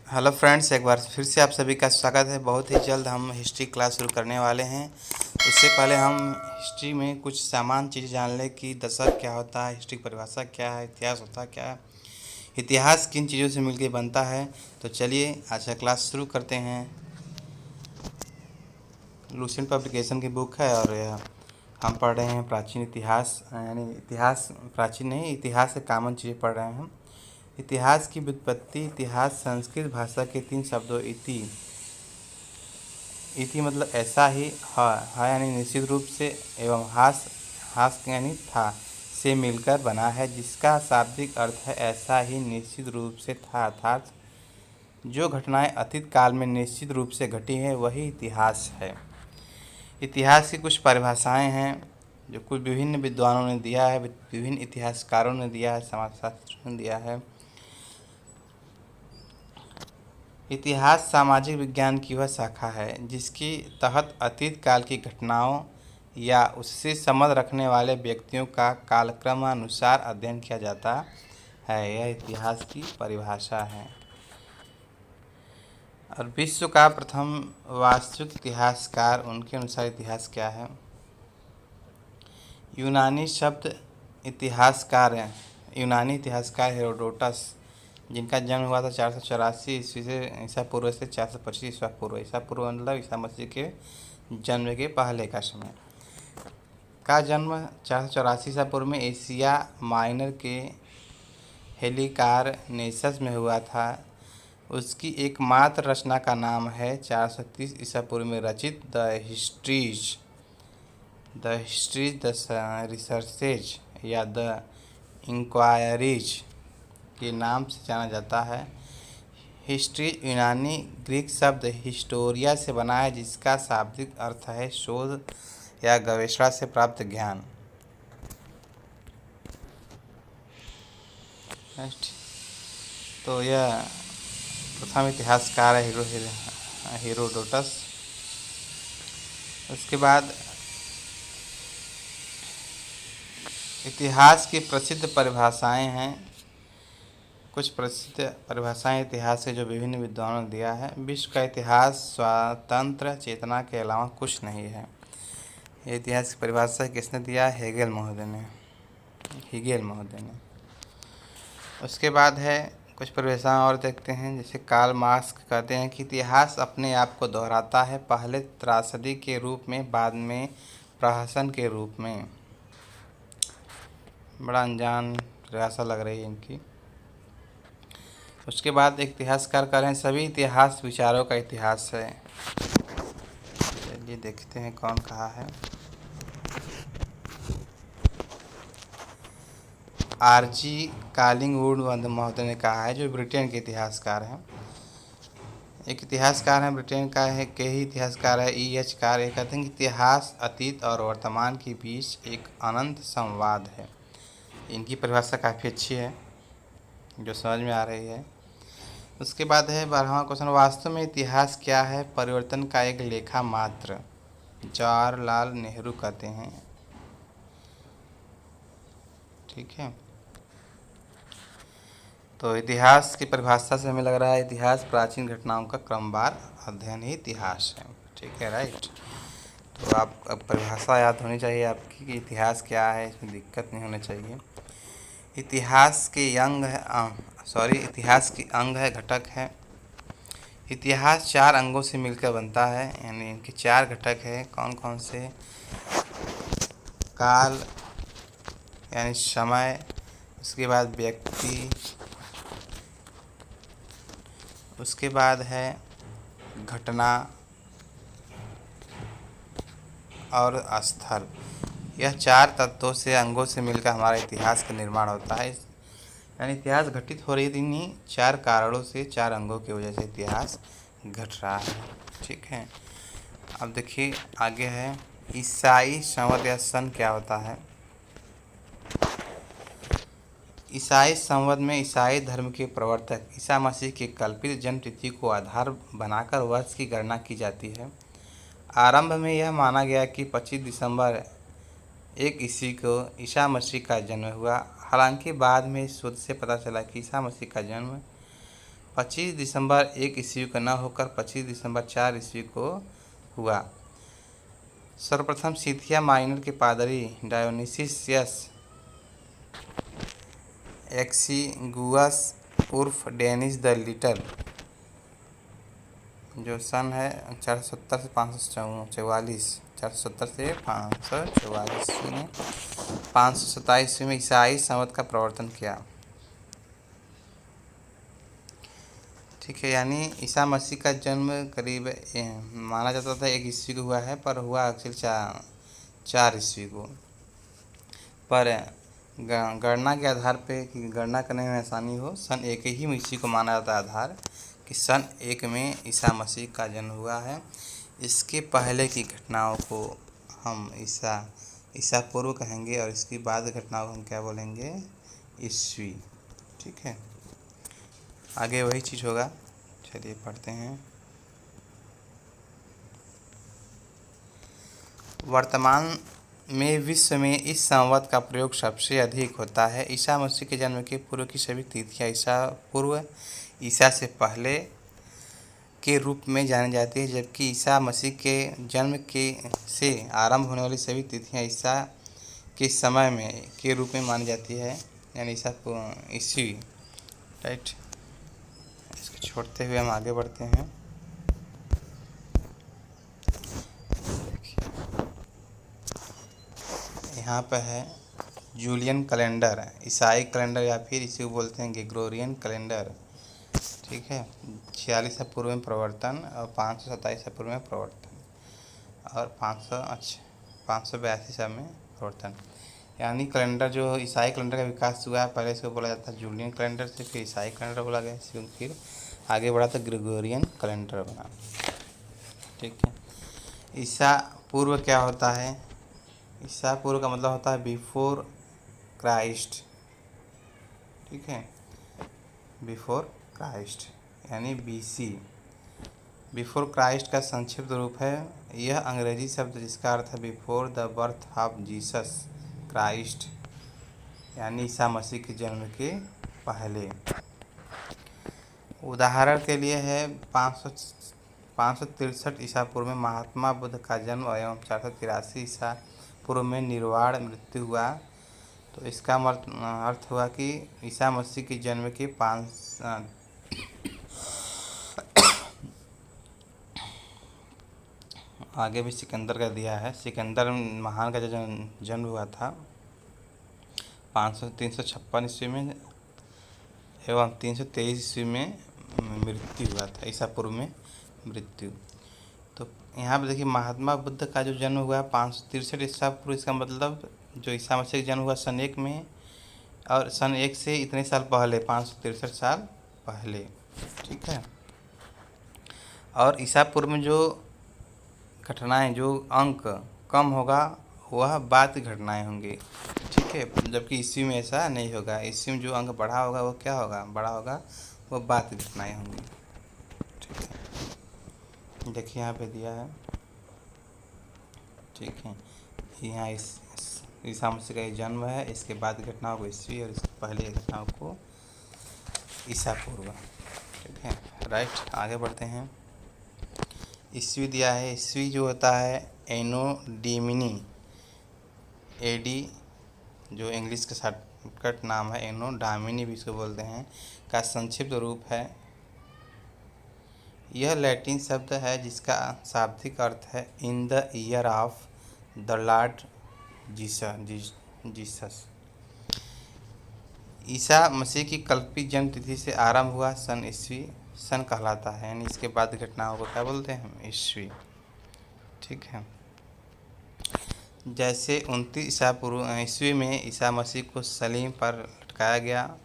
Hello friends, एक बार फिर से आप सभी का स्वागत है। बहुत ही जल्द हम हिस्ट्री क्लास शुरू करने वाले हैं। उससे पहले हम हिस्ट्री में कुछ सामान्य चीज़ें जान लें कि दशक क्या होता है, हिस्ट्री की परिभाषा क्या है, इतिहास होता क्या है, इतिहास किन चीज़ों से मिलकर बनता है। तो चलिए आज का क्लास शुरू करते हैं। लुसेंट पब्लिकेशन की बुक है और हम पढ़ रहे हैं प्राचीन इतिहास, यानी इतिहास प्राचीन नहीं, इतिहास से कॉमन चीज़ें पढ़ रहे हैं हम। इतिहास की व्युत्पत्ति। इतिहास संस्कृत भाषा के 3 शब्दों इति मतलब ऐसा ही, हा यानी निश्चित रूप से, एवं हास हास यानी था से मिलकर बना है, जिसका शाब्दिक अर्थ है ऐसा ही निश्चित रूप से था, अर्थात जो घटनाएं अतीत काल में निश्चित रूप से घटी हैं वही इतिहास है। इतिहास की कुछ परिभाषाएं हैं जो कुछ विभिन्न विद्वानों ने दिया है, विभिन्न इतिहासकारों ने दिया है, समाजशास्त्रियों ने दिया है। इतिहास सामाजिक विज्ञान की वह शाखा है जिसकी तहत अतीत काल की घटनाओं या उससे संबंध रखने वाले व्यक्तियों का कालक्रमानुसार अध्ययन किया जाता है। यह इतिहास की परिभाषा है। और विश्व का प्रथम वास्तविक इतिहासकार, उनके अनुसार इतिहास क्या है। यूनानी शब्द इतिहासकार है। यूनानी इतिहासकार हेरोडोटस, जिनका जन्म हुआ था 484 ईस्वी से ईसा पूर्व से 425 ईसा पूर्व। ईसा पूर्व मतलब ईसा मसीह के जन्म के पहले का समय। का जन्म 484 ईसा पूर्व में एशिया माइनर के हेलिकारनेसस में हुआ था। उसकी एकमात्र रचना का नाम है 430 ईसा पूर्व में रचित द हिस्ट्रीज, द रिसर्चेज या द इंक्वायरीज के नाम से जाना जाता है। हिस्ट्री यूनानी ग्रीक शब्द हिस्टोरिया से बना है, जिसका शाब्दिक अर्थ है शोध या गवेषणा से प्राप्त ज्ञान। तो यह प्रथम इतिहासकार है हेरोडोटस। उसके बाद इतिहास की प्रसिद्ध परिभाषाएं हैं। कुछ प्रसिद्ध परिभाषाएं इतिहास के जो विभिन्न विद्वानों ने दिया है। विश्व का इतिहास स्वतंत्र चेतना के अलावा कुछ नहीं है। ये इतिहास की परिभाषा किसने दिया? हेगेल महोदय ने। उसके बाद है कुछ परिभाषाएं और देखते हैं। जैसे कार्ल मार्क्स कहते हैं कि इतिहास अपने आप को दोहराता है, पहले त्रासदी के रूप में, बाद में प्रहसन के रूप में। बड़ा अनजान परिभाषा लग रही है इनकी। उसके बाद एक इतिहासकार कह रहे हैं सभी इतिहास विचारों का इतिहास है। चलिए देखते हैं कौन कहा है। आरजी कालिंगवुड महोदय ने कहा है, जो ब्रिटेन के इतिहासकार हैं। एक इतिहासकार हैं ब्रिटेन का है, के ही इतिहासकार है E.H. कार। ये कहते हैं कि इतिहास अतीत और वर्तमान के बीच एक अनंत संवाद है। इनकी परिभाषा काफ़ी अच्छी है, जो समझ में आ रही है। उसके बाद है 12वां क्वेश्चन, वास्तव में इतिहास क्या है? परिवर्तन का एक लेखा मात्र, जवाहरलाल नेहरू कहते हैं। ठीक है, तो इतिहास की परिभाषा से हमें लग रहा है इतिहास प्राचीन घटनाओं का क्रमवार अध्ययन ही इतिहास है। ठीक है, राइट। तो आप अब परिभाषा याद होनी चाहिए आपकी कि इतिहास क्या है, इसमें दिक्कत नहीं होनी चाहिए। इतिहास के इतिहास की अंग है, घटक है। इतिहास 4 अंगों से मिलकर बनता है, यानी इनके 4 घटक हैं। कौन कौन से? काल यानी समय, उसके बाद व्यक्ति, उसके बाद है घटना और स्थल। यह 4 तत्वों से, अंगों से मिलकर हमारा इतिहास का निर्माण होता है। यानी इतिहास घटित हो रही नहीं, 4 कारणों से, 4 अंगों की वजह से इतिहास घट रहा है। ठीक है, अब देखिए आगे है ईसाई संवत या सन क्या होता है। ईसाई संवत में ईसाई धर्म के प्रवर्तक ईसा मसीह की कल्पित जन्म तिथि को आधार बनाकर वर्ष की गणना की जाती है। आरंभ में यह माना गया कि 25 दिसंबर 1 ईस्वी को ईसा मसीह का जन्म हुआ। हालांकि बाद में इस शोध से पता चला कि ईसा मसीह का जन्म 25 दिसंबर 1 ईस्वी को न होकर 25 दिसंबर 4 ईस्वी को हुआ। सर्वप्रथम सिथिया माइनर के पादरी डायोनिसियस एक्सिगुअस उर्फ डेनिस द लिटल, जो सन है 470 से 544, 470 से 544 में 527 में ईसाई संवत का प्रवर्तन किया। ठीक है, यानी ईसा मसीह का जन्म करीब माना जाता था 1 ईस्वी को हुआ है, पर हुआ एक्चुअली 4 ईस्वी को। पर गणना के आधार पे कि गणना करने में आसानी हो, सन 1 ही ईस्वी को माना जाता है आधार कि सन 1 में ईसा मसीह का जन्म हुआ है। इसके पहले की घटनाओं को हम ईसा पूर्व कहेंगे और इसकी बाद घटनाओं को हम क्या बोलेंगे, ईस्वी। ठीक है, आगे वही चीज़ होगा। चलिए पढ़ते हैं। वर्तमान में विश्व में इस संवत का प्रयोग सबसे अधिक होता है। ईसा मसीह के जन्म के पूर्व की सभी तिथियां ईसा पूर्व, ईसा से पहले के रूप में जानी जाती है, जबकि ईसा मसीह के जन्म के से आरंभ होने वाली सभी तिथियां ईसा के समय में के रूप में मानी जाती है, यानी ईस्वी। राइट, इसको छोड़ते हुए हम आगे बढ़ते हैं। यहाँ पर है जूलियन कैलेंडर, ईसाई कैलेंडर या फिर इसे बोलते हैं ग्रेगोरियन कैलेंडर। ठीक है, 46 पूर्व में प्रवर्तन और 527 पूर्व में प्रवर्तन और 582 ईसा में प्रवर्तन। यानी कैलेंडर जो ईसाई कैलेंडर का विकास हुआ है, पहले इसको बोला जाता है जूलियन कैलेंडर, से फिर ईसाई कैलेंडर बोला गया, फिर आगे बढ़ा तो ग्रेगोरियन कैलेंडर बना। ठीक है, ईसा पूर्व क्या होता है? ईसा पूर्व का मतलब होता है बिफोर क्राइस्ट। ठीक है, बिफोर क्राइस्ट यानी BC। बिफोर क्राइस्ट का संक्षिप्त रूप है। यह अंग्रेजी शब्द जिसका अर्थ है before the birth of Jesus Christ, यानी ईसा मसीह के जन्म के पहले। उदाहरण के लिए है 563 ईसा पूर्व में महात्मा बुद्ध का जन्म एवं 483 ईसा पूर्व में निर्वाण मृत्यु हुआ। तो इसका अर्थ हुआ कि ईसा मसीह के जन्म के 5 आगे भी सिकंदर का दिया है। सिकंदर महान का जन्म हुआ था 356 ईस्वी में एवं 323 ईस्वी में मृत्यु हुआ था, ईसा पूर्व में मृत्यु। तो यहाँ पे देखिए महात्मा बुद्ध का जो जन्म हुआ 563 ईसा पूर्व, इसका मतलब जो ईसा मसीह का जन्म हुआ सन 1 में और सन 1 से इतने साल पहले 563 साल पहले। ठीक है, और ईसा पूर्व में जो घटनाएं, जो अंक कम होगा वह बाद की घटनाएं होंगी। ठीक है, जबकि ईस्वी में ऐसा नहीं होगा। ईस्वी में जो अंक बढ़ा होगा वो क्या होगा, बड़ा होगा, वो बाद की घटनाएं होंगी। ठीक है, देखिए यहाँ पे दिया है। ठीक है, यहाँ ईसा मसीह का जन्म है, इसके बाद घटनाओं को ईस्वी और इसके पहले घटनाओं को ईसा पूर्व। ठीक है, राइट, आगे बढ़ते हैं। ईस्वी दिया है। ईस्वी जो होता है एनो डीमिनी, AD जो इंग्लिश का शॉर्टकट नाम है, एनो डामिनी भी इसको बोलते हैं, का संक्षिप्त रूप है। यह लैटिन शब्द है जिसका शाब्दिक अर्थ है in the year of the Lord Jesus. ईसा मसीह की कल्पित जन्म तिथि से आरंभ हुआ सन ईस्वी सन कहलाता है, यानी इसके बाद घटनाओं को क्या बोलते हैं, हम ईस्वी। ठीक है, जैसे 29 ईसा पूर्व ईस्वी में ईसा मसीह को सलीम पर लटकाया गया।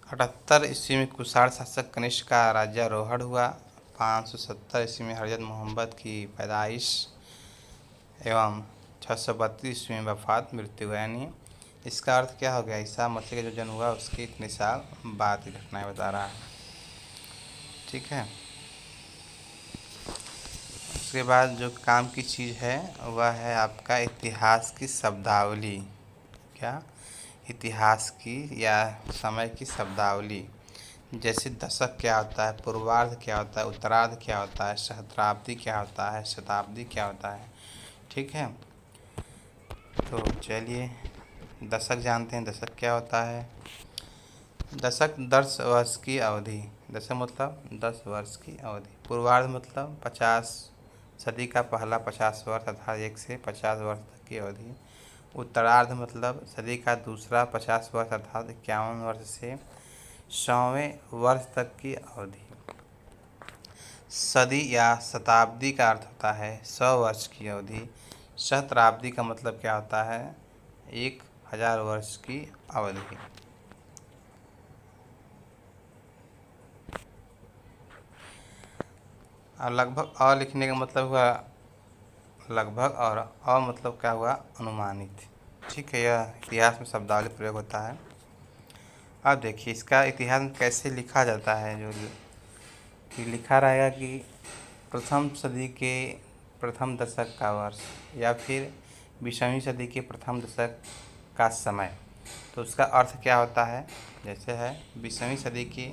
78 ईस्वी में कुषाण शासक कनिष्क का राज्यारोहण हुआ। 570 ईस्वी में हज़रत मोहम्मद की पैदाइश एवं 632 ईस्वी में वफात मृत्यु हुआ। यानी इसका अर्थ क्या हो गया, ईसा मसीह का जो जन्म हुआ उसके इतने साल बाद की घटनाएं बता रहा है। ठीक है, उसके बाद जो काम की चीज़ है वह है आपका इतिहास की शब्दावली। क्या, इतिहास की या समय की शब्दावली। जैसे दशक क्या होता है, पूर्वार्ध क्या होता है, उत्तरार्ध क्या होता है, सहस्त्राब्दी क्या होता है, शताब्दी क्या होता है। ठीक है, तो चलिए दशक जानते हैं। दशक क्या होता है? दशक 10 वर्ष की अवधि। दशक मतलब 10 वर्ष की अवधि। पूर्वार्ध मतलब 50 सदी का पहला 50 वर्ष अर्थात 1 से 50 वर्ष तक की अवधि। उत्तरार्ध मतलब सदी का दूसरा 50 वर्ष अर्थात 51 वर्ष से 100वें वर्ष तक की अवधि। सदी या शताब्दी का अर्थ होता है 100 वर्ष की अवधि। सहस्त्राब्दी का मतलब क्या होता है? 1000 वर्ष की अवधि। और लगभग अ लिखने का मतलब हुआ लगभग, और अ मतलब क्या हुआ? अनुमानित। ठीक है, यह इतिहास में शब्दावली प्रयोग होता है। अब देखिए इसका इतिहास में कैसे लिखा जाता है। जो कि लिखा रहेगा कि प्रथम सदी के प्रथम दशक का वर्ष या फिर 20वीं सदी के प्रथम दशक का समय। तो उसका अर्थ क्या होता है? जैसे है 20वीं सदी के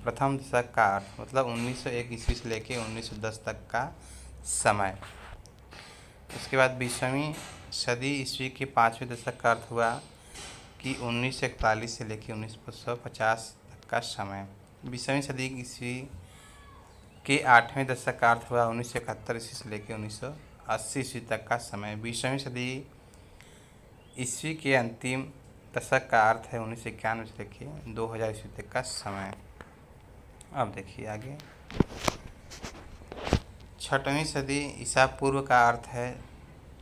प्रथम दशक का अर्थ मतलब 1901 ईस्वी से लेकर 1910 तक का समय। उसके बाद 20वीं सदी ईस्वी के 5वें दशक का अर्थ हुआ कि 1941 से लेकर 1950 तक का समय। 20वीं सदी ईस्वी के 8वें दशक का अर्थ हुआ 1971 ईस्वी से लेकर 1980 ईस्वी तक का समय। 20वीं सदी ईस्वी के अंतिम दशक का अर्थ है 1991 से लेकर 2000 ईस्वी तक का समय। अब देखिए आगे, 6वीं सदी ईसा पूर्व का अर्थ है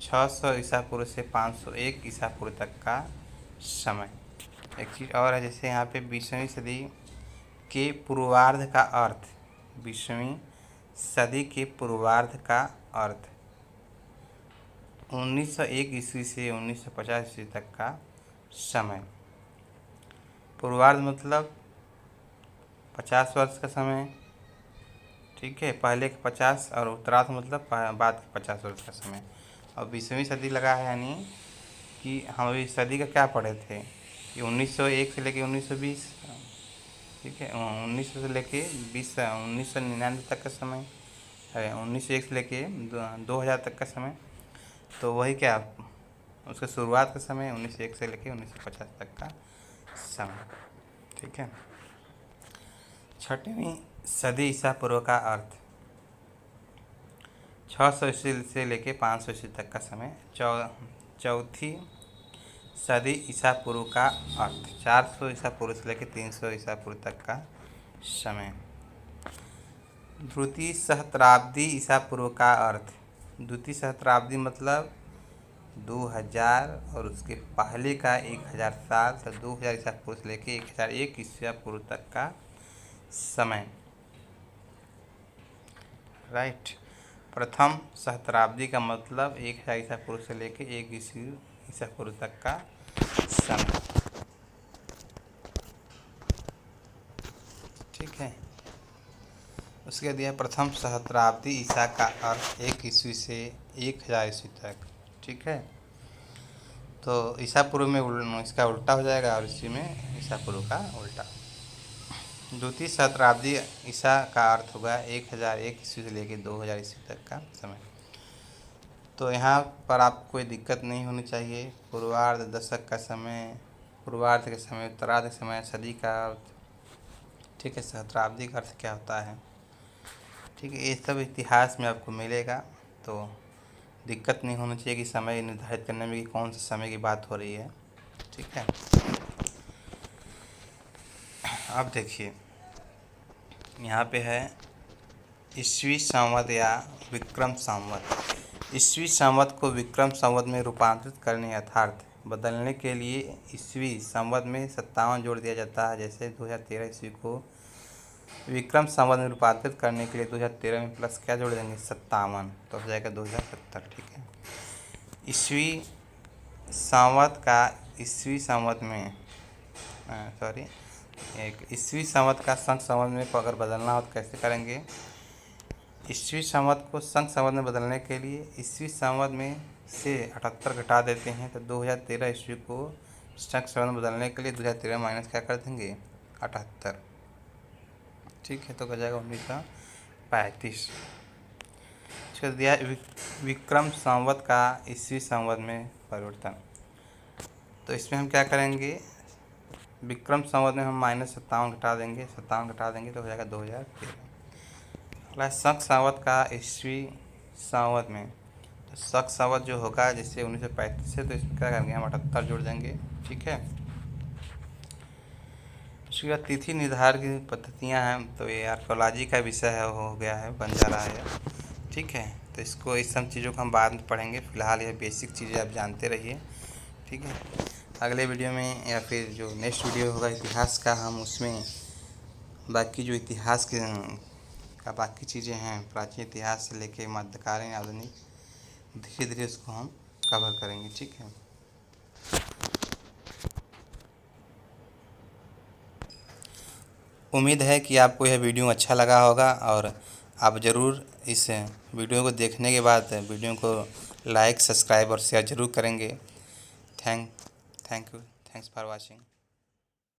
600 ईसा पूर्व से 501 ईसा पूर्व तक का समय। एक चीज़ और है, जैसे यहाँ पे 20वीं सदी के पूर्वार्ध का अर्थ, 20वीं सदी के पूर्वार्ध का अर्थ 1901 ईस्वी से 1950 ईस्वी तक का समय। पूर्वार्ध मतलब 50 वर्ष का समय। ठीक है, पहले के 50, और उत्तरार्ध मतलब बाद के 50 वर्ष का समय। और 20वीं सदी लगा है, यानी कि हम अभी सदी का क्या पढ़े थे कि 1901 से लेके 1920। ठीक है, 1900 से लेके 1999 तक का समय है, 1901 से लेके 2000 तक का समय। तो वही क्या उसका शुरुआत का समय 1901 से लेके 1950 तक का समय। ठीक है, 6वीं सदी ईसा पूर्व का अर्थ 600 ईस्वी से लेके 500 ईस्वी तक का समय। चौथी सदी ईसा पूर्व का अर्थ 400 ईसा पूर्व से लेके 300 ईसा पूर्व तक का समय। द्वितीय सहस्त्राब्दी ईसा पूर्व का अर्थ, द्वितीय सहस्त्राब्दी मतलब 2000 और उसके पहले का 1000 साल, तो 2000 ईसा पूर्व से लेके 1001 ईसा पूर्व तक का समय। राइट। प्रथम सहस्त्राब्दी का मतलब 1000 ईसा पूर्व से लेके 1 ईसा पूर्व तक का समय। ठीक है, उसके दिया प्रथम सहस्त्राब्दी ईसा का अर्थ 1 ईस्वी से 1000 ईस्वी तक। ठीक है, तो ईसा पूर्व में इसका उल्टा हो जाएगा और इसी में ईसा पूर्व का उल्टा। द्वितीय सहस्त्राब्दी ईसा का अर्थ होगा 1001 ईस्वी से लेकर 2000 ईस्वी तक का समय। तो यहाँ पर आपको कोई दिक्कत नहीं होनी चाहिए। पूर्वार्ध दशक का समय, पूर्वार्ध के समय, उत्तरार्ध के समय, सदी का अर्थ। ठीक है, सहस्त्राब्दी का अर्थ क्या होता है। ठीक है, ये सब इतिहास में आपको मिलेगा, तो दिक्कत नहीं होनी चाहिए कि समय निर्धारित करने में कि कौन से समय की बात हो रही है। ठीक है, अब देखिए यहाँ पे है ईस्वी संवत या विक्रम संवत। ईस्वी संवत को विक्रम संवत में रूपांतरित करने अर्थात बदलने के लिए ईस्वी संवत में 57 जोड़ दिया जाता है। जैसे 2013 ईस्वी को विक्रम संवत में रूपांतरित करने के लिए 2013 में प्लस क्या जोड़ देंगे? 57, तो हो जाएगा 2070। ठीक है, ईस्वी संवत का ईस्वी संवत में ईस्वी संवत का संख संवत में अगर बदलना हो तो कैसे करेंगे? ईस्वी संवत को संख संवत में बदलने के लिए ईस्वी संवत में से 78 घटा देते हैं, तो 2013 ईस्वी को संख संवत में बदलने के लिए 2013 माइनस क्या कर देंगे? 78। ठीक है, तो हो जाएगा 1935। इसके बाद दिया है विक्रम संवत का ईस्वी संवत में परिवर्तन। तो इसमें हम क्या करेंगे, विक्रम संवत में हम -57 घटा देंगे, 57 घटा देंगे तो हो जाएगा 2013। अगला शक संवत का ईस्वी संवत में, तो शक संवत जो होगा जैसे 1935 है तो इसमें क्या करेंगे, हम 78 जोड़ देंगे। ठीक है, उसके बाद तिथि निर्धारण की पद्धतियाँ हैं, तो ये आर्कोलॉजी का विषय है, हो गया है, बन जा रहा है। ठीक है, तो इसको इस सब चीज़ों को हम बाद में पढ़ेंगे, फिलहाल ये बेसिक चीज़ें आप जानते रहिए। ठीक है, अगले वीडियो में या फिर जो नेक्स्ट वीडियो होगा इतिहास का, हम उसमें बाकी जो इतिहास के का बाकी चीज़ें हैं, प्राचीन इतिहास से लेके मध्यकालीन आधुनिक, धीरे धीरे उसको हम कवर करेंगे। ठीक है, उम्मीद है कि आपको यह वीडियो अच्छा लगा होगा और आप ज़रूर इस वीडियो को देखने के बाद वीडियो को लाइक, सब्सक्राइब और शेयर ज़रूर करेंगे। Thank you, thanks for watching.